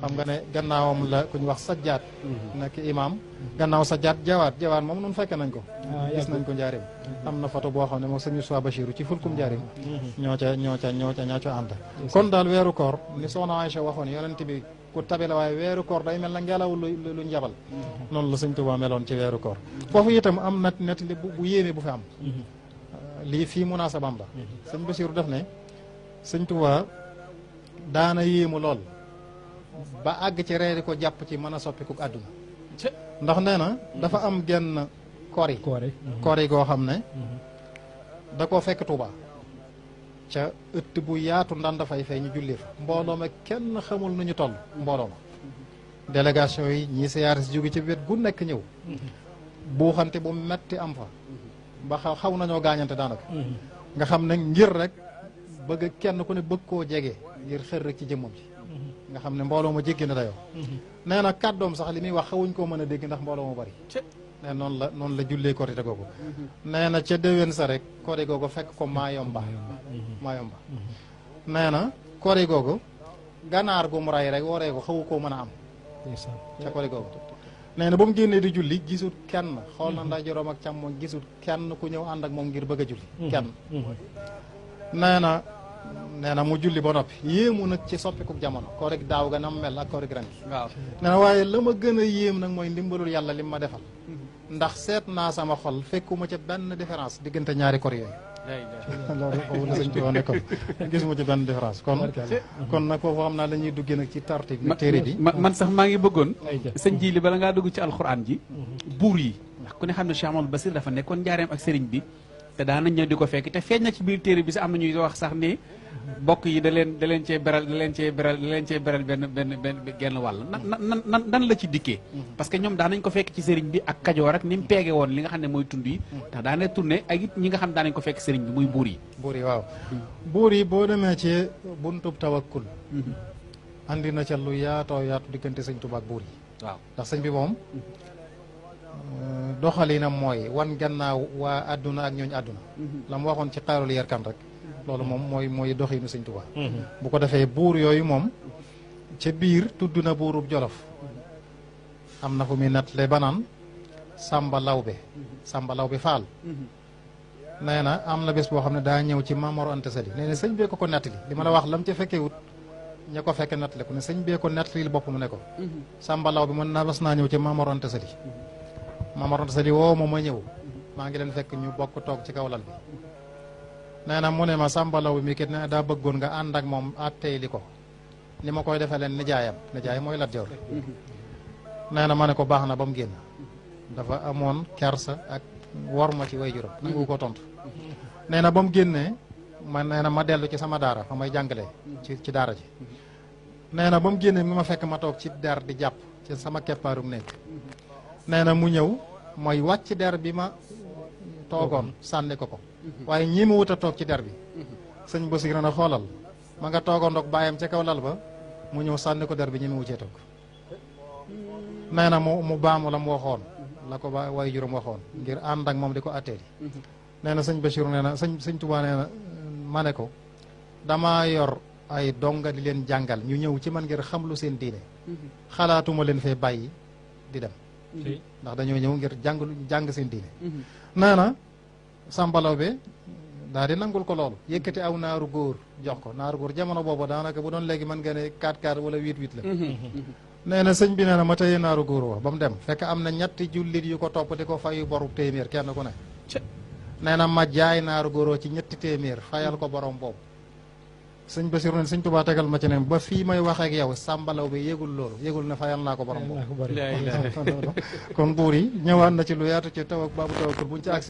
xam nga ne gannaawam la ku ñu wax sajjaat nekk imam gannaaw sajjaat jawaat moom nun fekke nañ ko gis nañ ko njaarim am na photo boo xam ne moom sëñ Moussa Bachirou ci fulkum njaarim ñoo ca ànd kon daal weeru koor ni soxna Aïcha waxoon yonent bi ku tabe la waaye weeru koor day mel na ngelaw lu njabal noonu la sëñ Tuubaa meloon ci weeru koor foofu itam am na net li bu yéeme bu fi am lii fii munaasabam la sëñ Bachirou def ne sëñ Tuubaa daana yéemu lool ba àgg ci reeri ko jàpp ci mën a soppiku àdduna ndax nee na dafa am genn kori goo xam ne da koo fekk Tuuba ca ëtt bu yaatu ndan dafay fay ñu julli fa mbooloo ma kenn xamul nu ñu toll mbooloo ma délégation yi ñii siyaare si jóge ci wet gu nekk ñëw buuxante bu metti am fa ba xaw nañoo gaañante daanaka nga xam ne ngir rek bëgg kenn ku ne bëgg koo jege ngir xër rek ci jëmmam ci nga xam ne mbooloo ma jéggi na dayoo nee na kàddoom sax li muy wax xawuñ koo mën a dégg ndax mbooloo ma bari nee noonu la jullee korite googu nee na ca déwén sa rek kori googu fekk ko maayomba nee na kori googu ganaar gu mu ray rek waree ko xawu koo mën a am ca kori googu nee na ba mu génnee di julli gisul kenn xool na ndeyjooram ak càmmoñ gisul kenn ku ñëw ànd ak moom ngir bëgg a julli kenn nee na mu julli ba noppi yéemu nag ci soppiku jamono korig daaw ga nam mel ak korig ren gi waaw nee na waaye la ma gën a yéem nag mooy ndimbalul yàlla lim ma defal ndax seet naa sama xol fekkuma ca benn différence diggante ñaari kor yooyu loolu foofu la sëñ Tuubaa nekkoon gisuma ci benn différence kon nag foofu xam naa la ñuy duggee nag ci tartib bi téere bi man sax maa ngi bëggoon sëñ ji li bala ngaa dugg ci alxuraan ji buur yi ndax ku ne xam ne Cheikh Amadou Bassir dafa nekkoon njaareem ak sëriñ bi te daana ñëw di ko fekk te feeñ na ci biir téere bi sax am na ñuy wax sax ni bokk yi da leen cee beral benn genn wàll nan la ci dikkee parce que ñoom daanañ ko fekk ci sëriñ bi ak Kajoor rek ni mu peege woon li nga xam ne mooy tund yi ndax daana tourné ak it ñi nga xam daanañ ko fekk sëriñ bi muy buur yi waaw buur yi boo demee ci buntub tawakkul andi na ca lu yaatoo yaatu diggante sëñ Tuubaa ak buur yi waaw ndax sëñ bi moom doxalinam mooy wan gannaaw waa àdduna ak ñooñ àdduna la mu waxoon ci xaarul yerkan rek loolu moom mooy doxinu sëñ Tuubaa bu ko defee buur yooyu moom ca biir tudd na buurub Jolof am na fu muy nettali ba naan Samba Lawbe Faal nee na am na bés boo xam ne daa ñëw ci Mamor Anta Sali nee na sëñ bee ko nettali li ma la wax lam ca fekkee wut ña ko fekke nettali ko ne sëñ bee ko nettali bopp mu ne ko Samba Lawbe mën naa bas naa ñëw ci Mamor Anta Sali Mamor Anta Sali woo ma ñëw maa ngi leen fekk ñu bokk toog ci kaw lal bi nee na mu ne ma Samba Law bi mi kit ne daa bëggoon nga ànd ak moom attey li ko ni ma koy defee leen nijaay mooy Lat Joor nee na ma ne ko baax na ba mu génn dafa amoon kersa ak war ma ci way juróom nangu ko tontu nee na ba mu génnee nee na ma dellu ci sama daara fa may jàngalee ci daara ji nee na ba mu génnee mi ma fekk ma toog ci der di jàpp ci sama keppaarum nekk nee na mu ñëw mooy wàcc der bi ma toogoon sànni ko waaye ñi mu wut a toog ci der bi sëñ Basiru na xoolal ma nga toogoon doog bàyyam ca kaw lal ba mu ñëw sànni ko der bi ñi mu wuccee toog nee na mu baamu la mu waxoon la ko ba way juróom waxoon ngir ànd ak moom di ko atteeli nee na sëñ Basiru nee na sëñ Tuubaa nee na ma ne ko damaa yor ay donga di leen jàngal ñu ñëw ci man ngir xam lu seen diine xalaatuma leen fee bàyyi di dem ndax dañoo ñëw ngir jàng seen diine nee na Samba Lawbe daal di nangul ko loolu yëkkati aw naaru góor jox ko naaru góor jamono boobu daanaka bu doon léegi mën nga ne 4-4 wala 8-8 la nee na sëñ bi nee na ma tëye naaru góor wa ba mu dem fekk am na ñetti jullit yu ko topp di ko fayu boru téeméer kenn ku ne nee na ma jaay naaru góor ci ñetti téeméer fayal ko borom boobu sëñ Basiru ne sëñ Tuubaa tegal ma ci ne ba fii may waxee ak yow Samba Lawbe yégul loolu yégul ne fayal naa ko borom boobu kon buur yi ñëwaat na ci lu yaatu ci taw ak baabu tawakkul buñ ci agsi